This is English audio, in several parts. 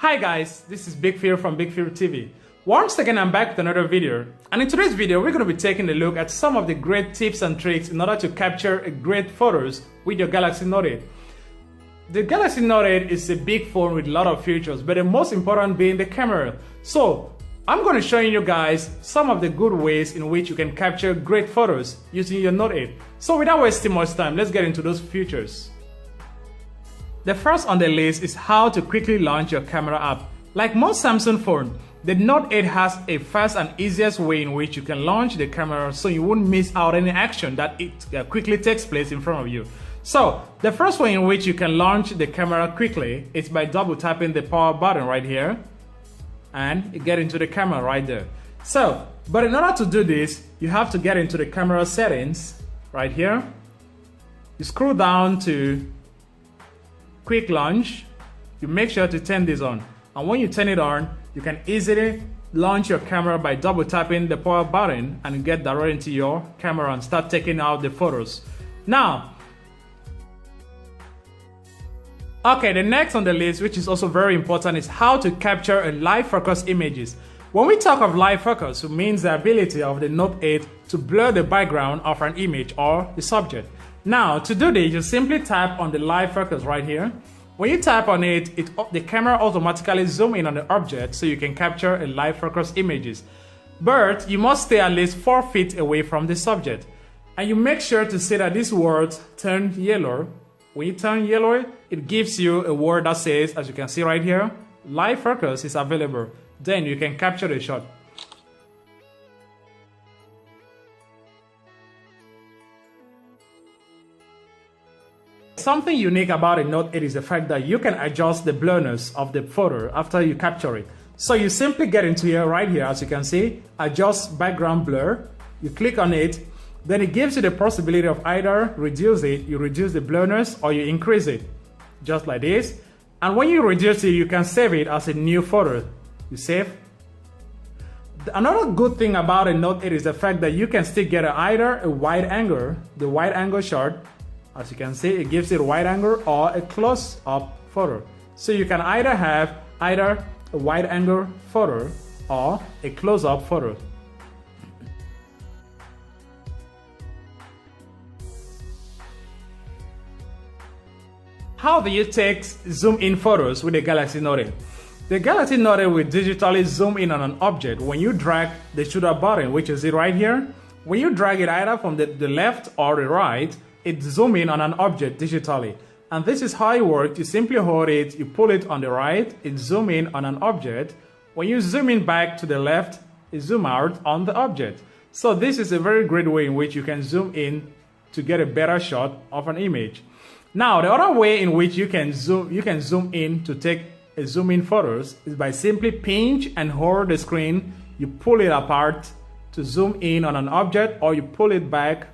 Hi guys, this is Big Fear from Big Fear TV. Once again, I'm back with another video, and in today's video we're going to be taking a look at some of the great tips and tricks in order to capture great photos with your Galaxy Note 8. The Galaxy Note 8 is a big phone with a lot of features, but the most important being the camera. So I'm going to show you guys some of the good ways in which you can capture great photos using your Note 8. So without wasting much time, let's get into those features. The first on the list is how to quickly launch your camera app. Like most Samsung phones, the Note 8 has a fast and easiest way in which you can launch the camera so you won't miss out any action that it quickly takes place in front of you. So the first way in which you can launch the camera quickly is by double tapping the power button right here, and you get into the camera right there. But in order to do this, you have to get into the camera settings right here. You scroll down to quick launch. You make sure to turn this on, and when you turn it on, you can easily launch your camera by double tapping the power button and get directly into your camera and start taking out the photos. Now, okay, the next on the list, which is also very important, is how to capture a live focus images. When we talk of live focus, it means the ability of the Note 8 to blur the background of an image or the subject. Now, to do this, you simply tap on the live focus right here. When you tap on it, the camera automatically zoom in on the object so you can capture a live focus images. But you must stay at least 4 feet away from the subject. And you make sure to see that these words turn yellow. When you turn yellow, it gives you a word that says, as you can see right here, live focus is available. Then you can capture the shot. Something unique about a Note 8 is the fact that you can adjust the blurriness of the photo after you capture it. So you simply get into here, right here, as you can see, adjust background blur. You click on it, then it gives you the possibility of either reduce it, you reduce the blurriness, or you increase it, just like this. And when you reduce it, you can save it as a new photo. You save. Another good thing about a Note 8 is the fact that you can still get either a wide angle, the wide angle shot. As you can see, it gives it a wide angle or a close-up photo. So you can either have a wide angle photo or a close-up photo. How do you take zoom-in photos with the Galaxy Note 8? The Galaxy Note 8 will digitally zoom in on an object when you drag the shoulder button, which is it right here. When you drag it either from the left or the right, it zooms in on an object digitally. And this is how it works. You simply hold it, you pull it on the right, it zooms in on an object. When you zoom in back to the left, it zooms out on the object. So this is a very great way in which you can zoom in to get a better shot of an image. Now, the other way in which you can zoom in to take a zoom in photos is by simply pinch and hold the screen. You pull it apart to zoom in on an object, or you pull it back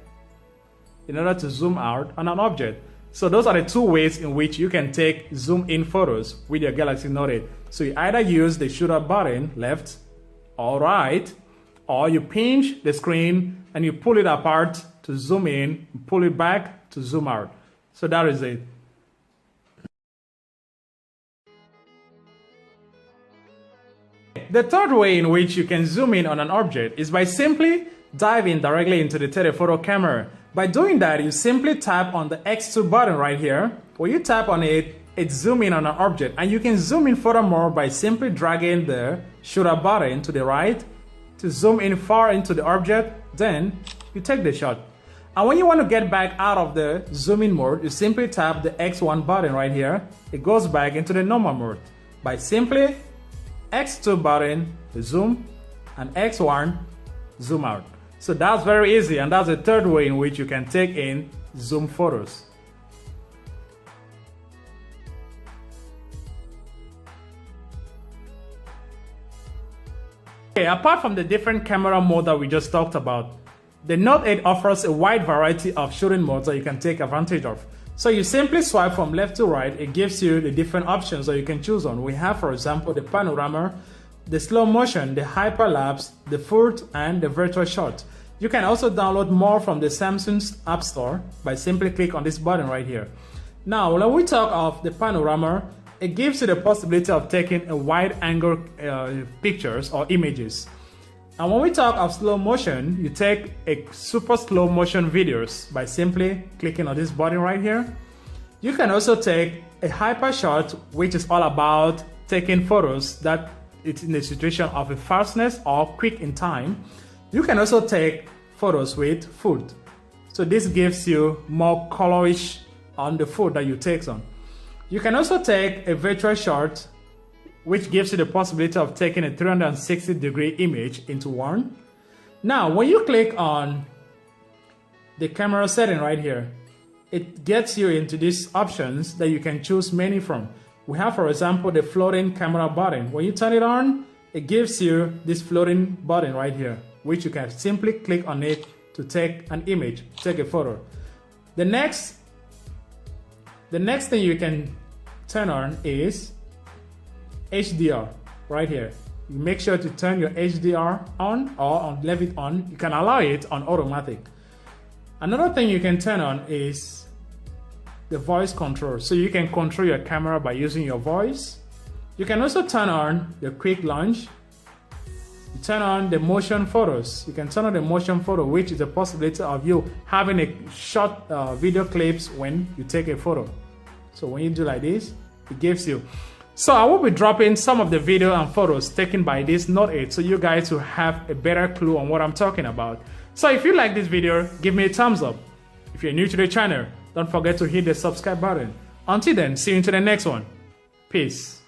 in order to zoom out on an object. So those are the two ways in which you can take zoom in photos with your Galaxy Note 8. So you either use the shoulder button left or right, or you pinch the screen and you pull it apart to zoom in, pull it back to zoom out. So that is it. The third way in which you can zoom in on an object is by simply diving directly into the telephoto camera. By doing that, you simply tap on the X2 button right here. When you tap on it, it zooms in on an object, and you can zoom in furthermore by simply dragging the shoulder button to the right to zoom in far into the object. Then you take the shot. And when you want to get back out of the zoom in mode, you simply tap the X1 button right here. It goes back into the normal mode. By simply X2 button, zoom, and X1, zoom out. So that's very easy, and that's the third way in which you can take in zoom photos. Okay, apart from the different camera mode that we just talked about, the Note 8 offers a wide variety of shooting modes that you can take advantage of. So you simply swipe from left to right, it gives you the different options that you can choose on. We have, for example, the panorama, the slow motion, the hyperlapse, the full, and the virtual shot. You can also download more from the Samsung App Store by simply click on this button right here. Now, when we talk of the panorama, it gives you the possibility of taking a wide angle pictures or images. And when we talk of slow motion, you take a super slow motion videos by simply clicking on this button right here. You can also take a hyper shot, which is all about taking photos that it's in the situation of a fastness or quick in time. You can also take photos with food. So this gives you more colorish on the food that you take on. You can also take a virtual shot, which gives you the possibility of taking a 360-degree image into one. Now, when you click on the camera setting right here, it gets you into these options that you can choose many from. We have, for example, the floating camera button. When you turn it on, it gives you this floating button right here, which you can simply click on it to take an image, take a photo. The next thing you can turn on is HDR right here. You make sure to turn your HDR on or leave it on. You can allow it on automatic. Another thing you can turn on is the voice control. So you can control your camera by using your voice. You can also turn on the quick launch. You turn on the motion photos. You can turn on the motion photo, which is the possibility of you having a short video clips when you take a photo. So when you do like this, it gives you. So I will be dropping some of the video and photos taken by this Note 8 so you guys will have a better clue on what I'm talking about. So if you like this video, give me a thumbs up. If you're new to the channel, don't forget to hit the subscribe button. Until then, see you into the next one. Peace.